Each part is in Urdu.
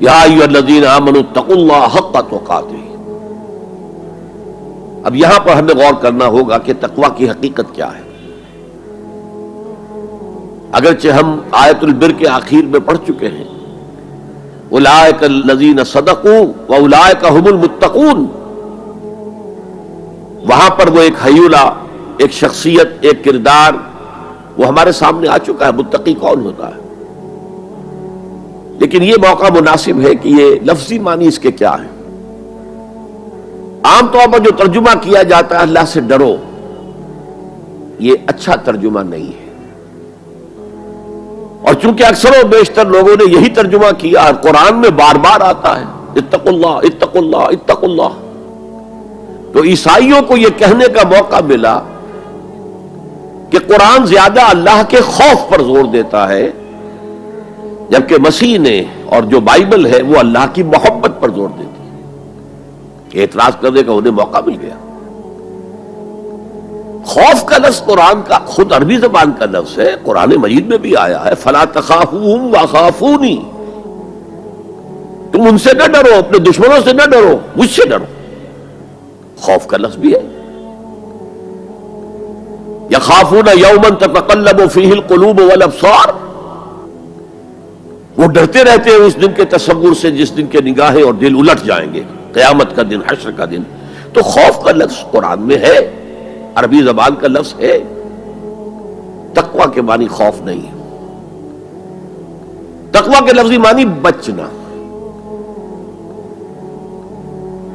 یا ایھا الذین آمنوا اتقوا اللہ حق تقاتہ۔ اب یہاں پر ہمیں غور کرنا ہوگا کہ تقوی کی حقیقت کیا ہے۔ اگرچہ ہم آیت البر کے آخر میں پڑھ چکے ہیں اولئک الذین صدقوا واولئک هم المتقون، وہاں پر وہ ایک ہیولہ، ایک شخصیت، ایک کردار وہ ہمارے سامنے آ چکا ہے، متقی کون ہوتا ہے۔ لیکن یہ موقع مناسب ہے کہ یہ لفظی معنی اس کے کیا ہے۔ عام طور پر جو ترجمہ کیا جاتا ہے اللہ سے ڈرو، یہ اچھا ترجمہ نہیں ہے، اور چونکہ اکثر و بیشتر لوگوں نے یہی ترجمہ کیا اور قرآن میں بار بار آتا ہے اتقوا اللہ اتقوا اللہ اتقوا اللہ، تو عیسائیوں کو یہ کہنے کا موقع ملا کہ قرآن زیادہ اللہ کے خوف پر زور دیتا ہے، جبکہ مسیح نے اور جو بائبل ہے وہ اللہ کی محبت پر زور دیتی ہے۔ اعتراض کرنے کا انہیں موقع مل گیا۔ خوف کا لفظ قرآن کا خود عربی زبان کا لفظ ہے، قرآن مجید میں بھی آیا ہے فلا تخافوہم وخافونی، تم ان سے نہ ڈرو، اپنے دشمنوں سے نہ ڈرو، مجھ سے ڈرو۔ خوف کا لفظ بھی ہے۔ یخافون یوما تتقلب فیہ القلوب والابصار، وہ ڈرتے رہتے ہیں اس دن کے تصور سے جس دن کے نگاہیں اور دل الٹ جائیں گے، قیامت کا دن، حشر کا دن۔ تو خوف کا لفظ قرآن میں ہے، عربی زبان کا لفظ ہے۔ تقوی کے معنی خوف نہیں ہے، تقوی کے لفظی معنی بچنا۔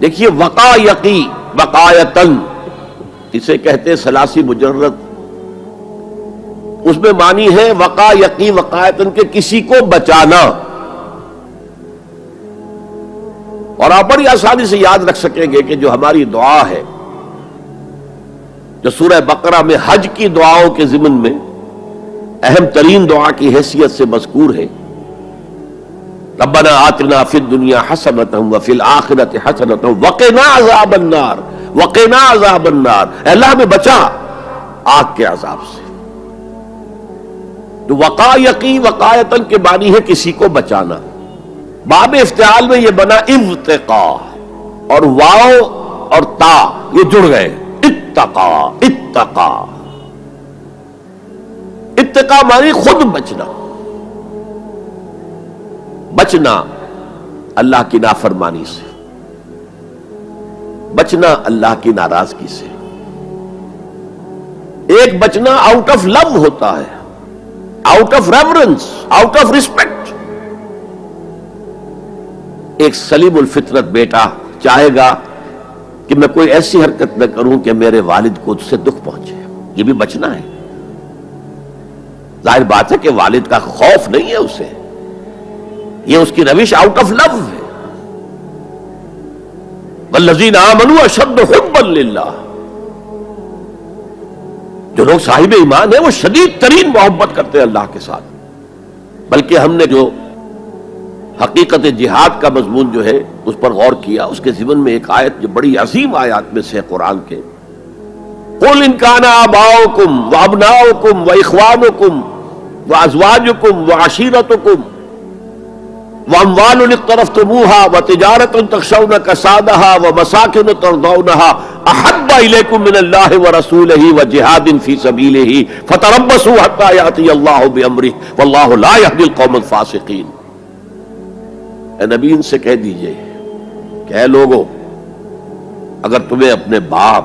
دیکھیے وقا یقی وقایتن، اسے کہتے ثلاثی مجرد، اس میں معنی ہے وقا یقی وقایتن کے کسی کو بچانا، اور آپ بڑی آسانی سے یاد رکھ سکیں گے کہ جو ہماری دعا ہے، جو سورہ بقرہ میں حج کی دعاؤں کے ضمن میں اہم ترین دعا کی حیثیت سے مذکور ہے، ربنا آتنا فی الدنیا حسنۃ وفی الآخرۃ حسنۃ وقنا عذاب النار، وقنا عذاب النار، اے اللہ ہمیں بچا آگ کے عذاب سے۔ تو وقا یقی وقایتن کے معنی ہے کسی کو بچانا۔ باب افتعال میں یہ بنا ابتقا، اور واو اور تا یہ جڑ گئے، اتقا اتقا۔ اتقا معنی خود بچنا، بچنا اللہ کی نافرمانی سے، بچنا اللہ کی ناراضگی سے۔ ایک بچنا آؤٹ آف لو ہوتا ہے، out of reverence, out of respect. ایک سلیم الفطرت بیٹا چاہے گا کہ میں کوئی ایسی حرکت نہ کروں کہ میرے والد کو اس سے دکھ پہنچے، یہ بھی بچنا ہے۔ ظاہر بات ہے کہ والد کا خوف نہیں ہے اسے، یہ اس کی روش آؤٹ آف لو ہے۔ والذین آمنوا اشد حبا للہ، جو لوگ صاحب ایمان ہیں وہ شدید ترین محبت کرتے ہیں اللہ کے ساتھ۔ بلکہ ہم نے جو حقیقت جہاد کا مضمون جو ہے اس پر غور کیا، اس کے ضمن میں ایک آیت جو بڑی عظیم آیات میں سے قرآن کے، قُلْ إِنْ كَانَ آبَاؤُكُمْ وَأَبْنَاؤُكُمْ وَإِخْوَانُكُمْ وَأَزْوَاجُكُمْ وَعَشِيرَتُكُمْ وَأَمْوَالٌ اقْتَرَفْتُمُوهَا وَتِجَارَةٌ تَخْشَوْنَ كَسَادَهَا وَمَسَاكِنُ تَرْضَوْنَهَا أَحَبَّ إِلَيْكُم مِّنَ اللَّهِ وَرَسُولِهِ وَجِهَادٍ فِي سَبِيلِهِ فَتَرَبَّصُوا حَتَّىٰ يَأْتِيَ اللَّهُ بِأَمْرِهِ وَاللَّهُ لَا يَهْدِي الْقَوْمَ الْفَاسِقِينَ۔ اے نبی ان سے کہہ دیجئے کہ اے لوگو، اگر تمہیں اپنے باپ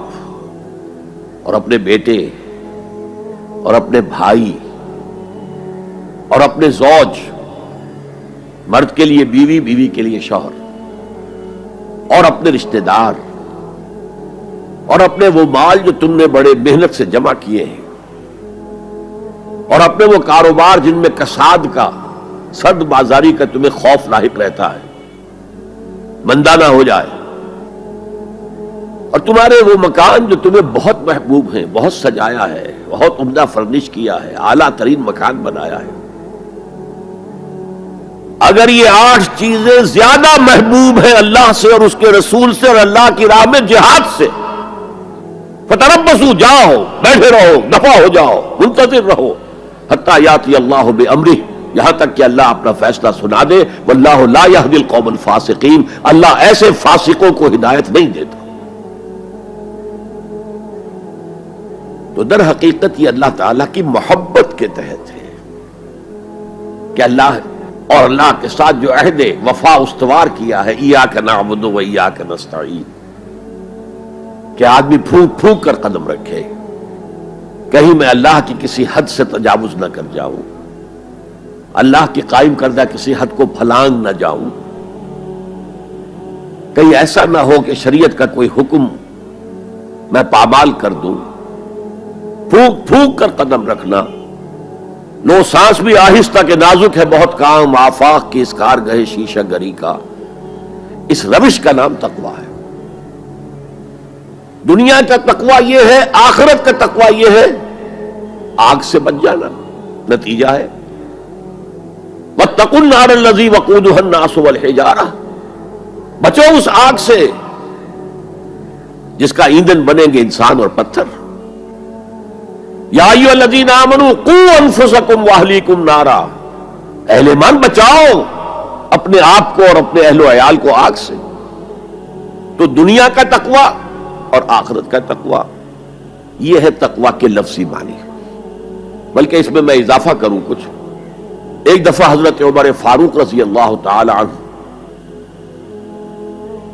اور اپنے بیٹے اور اپنے بھائی اور اپنے زوج، مرد کے لیے بیوی، بیوی کے لیے شوہر، اور اپنے رشتہ دار اور اپنے وہ مال جو تم نے بڑے محنت سے جمع کیے ہیں، اور اپنے وہ کاروبار جن میں کساد کا، سد بازاری کا تمہیں خوف لاحق رہتا ہے، مندہ نہ ہو جائے، اور تمہارے وہ مکان جو تمہیں بہت محبوب ہیں، بہت سجایا ہے، بہت عمدہ فرنش کیا ہے، اعلیٰ ترین مکان بنایا ہے، اگر یہ 8 چیزیں زیادہ محبوب ہیں اللہ سے اور اس کے رسول سے اور اللہ کی راہ میں جہاد سے، فتربصوا، جاؤ، بیٹھے رہو، دفع ہو جاؤ، منتظر رہو، حتی یاتی اللہ بامرہ، یہاں تک کہ اللہ اپنا فیصلہ سنا دے. واللہ لا یہدی القوم الفاسقین، اللہ ایسے فاسقوں کو ہدایت نہیں دیتا. تو در حقیقت یہ اللہ تعالیٰ کی محبت کے تحت ہے کہ اللہ اور اللہ کے ساتھ جو عہد وفا استوار کیا ہے، ایاک نعبد و ایاک نستعین، کہ آدمی پھونک پھونک کر قدم رکھے، کہیں میں اللہ کی کسی حد سے تجاوز نہ کر جاؤں، اللہ کی قائم کردہ کسی حد کو پھلانگ نہ جاؤں، کہیں ایسا نہ ہو کہ شریعت کا کوئی حکم میں پامال کر دوں. پھونک پھونک کر قدم رکھنا، لو سانس بھی آہستہ کہ نازک ہے بہت کام، آفاق کی اس کارگہ شیشہ گری کا، اس روش کا نام تقویٰ ہے. دنیا کا تقویٰ یہ ہے، آخرت کا تقویٰ یہ ہے آگ سے بچ جانا. نتیجہ ہے واتقوا النار الذی وقودها الناس والحجارہ، بچو اس آگ سے جس کا ایندھن بنیں گے انسان اور پتھر. یا ایھا الذین آمنوا قوا انفسکم واہلیکم نارا، اہل ایمان بچاؤ اپنے آپ کو اور اپنے اہل و عیال کو آگ سے. تو دنیا کا تقویٰ اور آخرت کا تقویٰ یہ ہے تقویٰ کے لفظی معنی. بلکہ اس میں اضافہ کروں کچھ. ایک دفعہ حضرت عمر فاروق رضی اللہ تعالی عنہ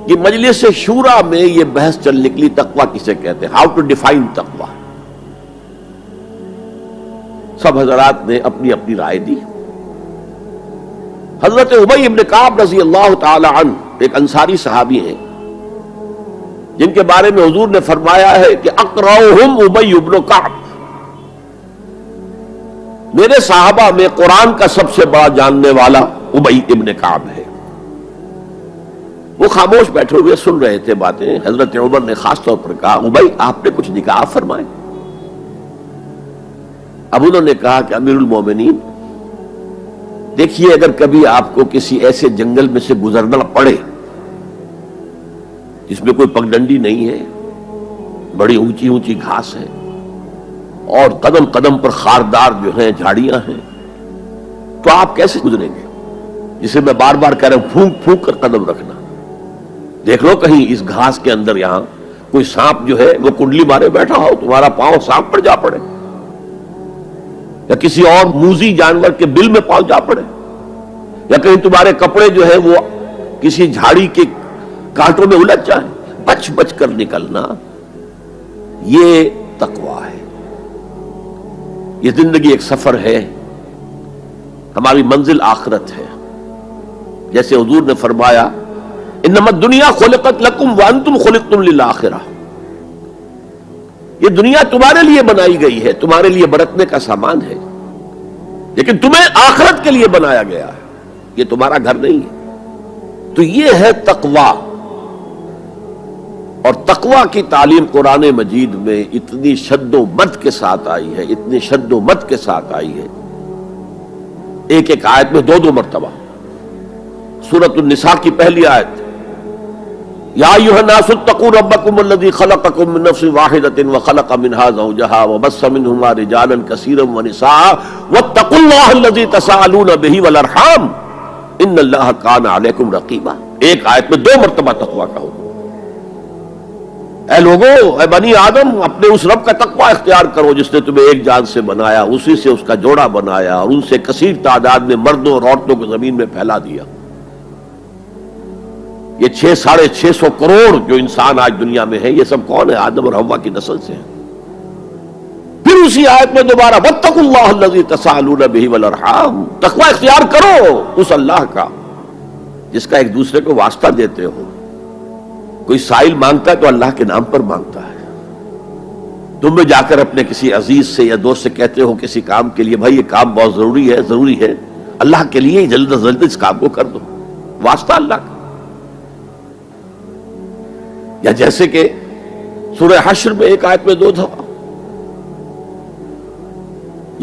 یہ مجلس شورا میں یہ بحث چل نکلی تقویٰ کسے کہتے ہیں، ہاؤ ٹو ڈیفائن تقویٰ. سب حضرات نے اپنی اپنی رائے دی. حضرت ابی ابن کعب رضی اللہ تعالی عنہ ایک انصاری صحابی ہیں جن کے بارے میں حضور نے فرمایا ہے کہ اقرؤہم ابی ابن کعب، میرے صحابہ میں قرآن کا سب سے بڑا جاننے والا ابی ابن کعب ہے. وہ خاموش بیٹھے ہوئے سن رہے تھے باتیں. حضرت عمر نے خاص طور پر کہا ابی آپ نے کچھ نکاح فرمائے. اب انہوں نے کہا کہ امیر المومنین دیکھیے اگر کبھی آپ کو کسی ایسے جنگل میں سے گزرنا پڑے جس میں کوئی پگڈنڈی نہیں ہے، بڑی اونچی اونچی گھاس ہے اور قدم قدم پر خاردار جو ہیں جھاڑیاں ہیں، تو آپ کیسے گزریں گے؟ جسے میں بار بار کہہ رہا ہوں پھونک پھونک کر قدم رکھنا. دیکھ لو کہیں اس گھاس کے اندر یہاں کوئی سانپ جو ہے وہ کنڈلی مارے بیٹھا ہو، تمہارا پاؤں سانپ پر جا پڑے، یا کسی اور موذی جانور کے بل میں پاؤں جا پڑے، یا کہیں تمہارے کپڑے جو ہے وہ کسی جھاڑی کے کانٹوں میں الجھ جائیں. بچ بچ کر نکلنا یہ تقویٰ ہے. یہ زندگی ایک سفر ہے، ہماری منزل آخرت ہے. جیسے حضور نے فرمایا انما الدنیا خلقت لکم وانتم خلقتم للآخرہ، یہ دنیا تمہارے لیے بنائی گئی ہے، تمہارے لیے برتنے کا سامان ہے، لیکن تمہیں آخرت کے لیے بنایا گیا ہے، یہ تمہارا گھر نہیں ہے. تو یہ ہے تقویٰ. اور تقویٰ کی تعلیم قرآن مجید میں اتنی شد و مد کے ساتھ آئی ہے، اتنی شد و مد کے ساتھ آئی ہے، ایک ایک آیت میں دو مرتبہ. سورۃ النساء کی پہلی آیت یا ایھا الناس اتقوا ربکم الذی خلقکم من نفس واحدۃ وخلق منها زوجها وبث منهما رجالا کثیرا ونساء واتقوا اللہ الذی تساءلون به والارحام ان اللہ کان علیکم رقیبا. ایک آیت میں دو مرتبہ تقویٰ کا حکم. اے لوگو، اے بنی آدم، اپنے اس رب کا تقویٰ اختیار کرو جس نے تمہیں ایک جان سے بنایا، اسی سے اس کا جوڑا بنایا اور ان سے کثیر تعداد میں مردوں اور عورتوں کو زمین میں پھیلا دیا. یہ 600 کروڑ جو انسان آج دنیا میں ہے، یہ سب کون ہے؟ آدم اور حوا کی نسل سے ہیں. پھر اسی آیت میں دوبارہ واتقوا اللہ الذی تساءلون به والارحام، تقویٰ اختیار کرو اس اللہ کا جس کا ایک دوسرے کو واسطہ دیتے ہو. کوئی سائل مانگتا ہے تو اللہ کے نام پر مانگتا ہے. تم میں جا کر اپنے کسی عزیز سے یا دوست سے کہتے ہو کسی کام کے لیے بھائی یہ کام بہت ضروری ہے اللہ کے لیے جلد از جلد اس کام کو کر دو، واسطہ اللہ کا. یا جیسے کہ سورہ حشر میں ایک آیت میں دو دفعہ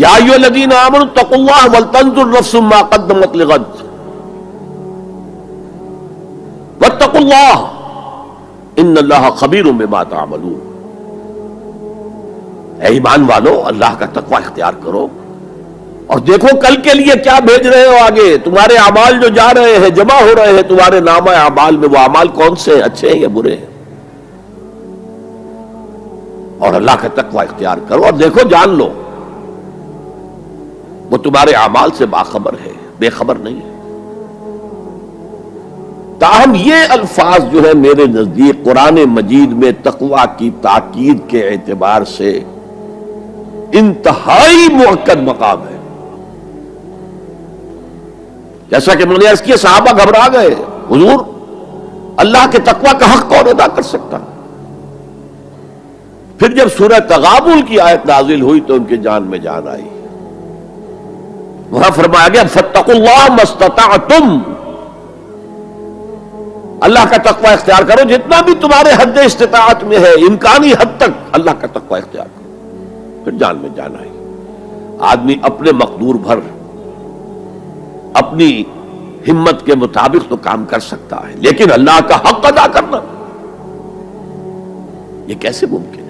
یا ایھا الذین آمنوا اتقوا اللہ ولتنظر نفس ما قدمت لغد واتقوا اللہ ان اللہ خبیر بما تعملون. اے ایمان والو، اللہ کا تقویٰ اختیار کرو، اور دیکھو کل کے لیے کیا بھیج رہے ہو آگے. تمہارے اعمال جو جا رہے ہیں، جمع ہو رہے ہیں تمہارے نامہ اعمال میں، وہ اعمال کون سے ہیں، اچھے ہیں یا برے ہیں؟ اور اللہ کا تقوی اختیار کرو اور دیکھو، جان لو وہ تمہارے اعمال سے باخبر ہے، بے خبر نہیں ہے. تاہم یہ الفاظ جو ہے میرے نزدیک قرآن مجید میں تقوی کی تاکید کے اعتبار سے انتہائی مؤکد مقام ہے. جیسا کہ میں نے عرض کیا، صحابہ گھبرا گئے، حضور اللہ کے تقوی کا حق کون ادا کر سکتا؟ پھر جب سورہ تغابن کی آیت نازل ہوئی تو ان کے جان میں جان آئی. وہاں فرمایا گیا فاتقوا اللہ ما استطعتم، اللہ کا تقوی اختیار کرو جتنا بھی تمہارے حد استطاعت میں ہے، امکانی حد تک اللہ کا تقوی اختیار کرو. پھر جان میں جان آئی. آدمی اپنے مقدور بھر اپنی ہمت کے مطابق تو کام کر سکتا ہے، لیکن اللہ کا حق ادا کرنا یہ کیسے ممکن؟